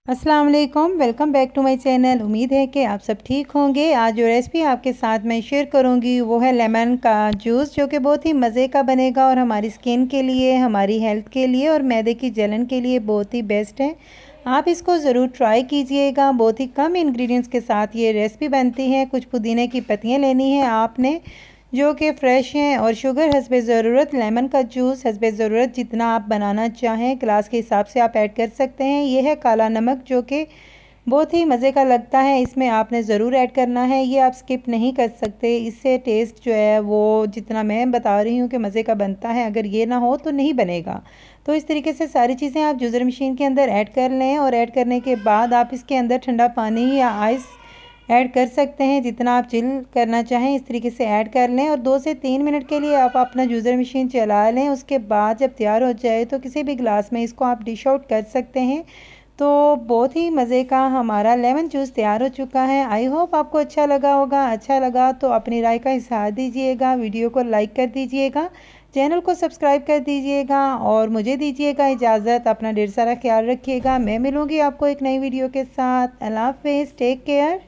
अस्सलाम वालेकुम, welcome back to my channel. उम्मीद है कि आप सब ठीक होंगे। आज जो रेसिपी आपके साथ मैं शेयर करूंगी वो है लेमन का जूस, जो कि बहुत ही मज़े का बनेगा और हमारी स्किन के लिए, हमारी हेल्थ के लिए और मैदे की जलन के लिए बहुत ही बेस्ट है। आप इसको ज़रूर ट्राई कीजिएगा। बहुत ही कम इंग्रेडिएंट्स के साथ ये रेसिपी बनती है। कुछ पुदीने की पत्तियाँ लेनी है आपने, जो कि फ़्रेश हैं, और शुगर हस्बे ज़रूरत। लेमन का जूस हस्बे ज़रूरत जितना आप बनाना चाहें गिलास के हिसाब से आप ऐड कर सकते हैं। यह है काला नमक, जो कि बहुत ही मज़े का लगता है, इसमें आपने ज़रूर ऐड करना है। ये आप स्किप नहीं कर सकते, इससे टेस्ट जो है वो जितना मैं बता रही हूँ कि मज़े का बनता है, अगर ये ना हो तो नहीं बनेगा। तो इस तरीके से सारी चीज़ें आप जूसर मशीन के अंदर ऐड कर लें, और ऐड करने के बाद आप इसके अंदर ठंडा पानी या आइस ऐड कर सकते हैं, जितना आप चिल करना चाहें इस तरीके से ऐड कर लें। और 2 से 3 मिनट के लिए आप अपना जूसर मशीन चला लें। उसके बाद जब तैयार हो जाए तो किसी भी गिलास में इसको आप डिश आउट कर सकते हैं। तो बहुत ही मज़े का हमारा लेमन जूस तैयार हो चुका है। आई होप आपको अच्छा लगा होगा। अच्छा लगा तो अपनी राय का इज़हार दीजिएगा, वीडियो को लाइक कर दीजिएगा, चैनल को सब्सक्राइब कर दीजिएगा, और मुझे दीजिएगा इजाज़त। अपना ढेर सारा ख्याल रखिएगा। मैं मिलूँगी आपको एक नई वीडियो के साथ। अल्लाह हाफ़िज़, टेक केयर।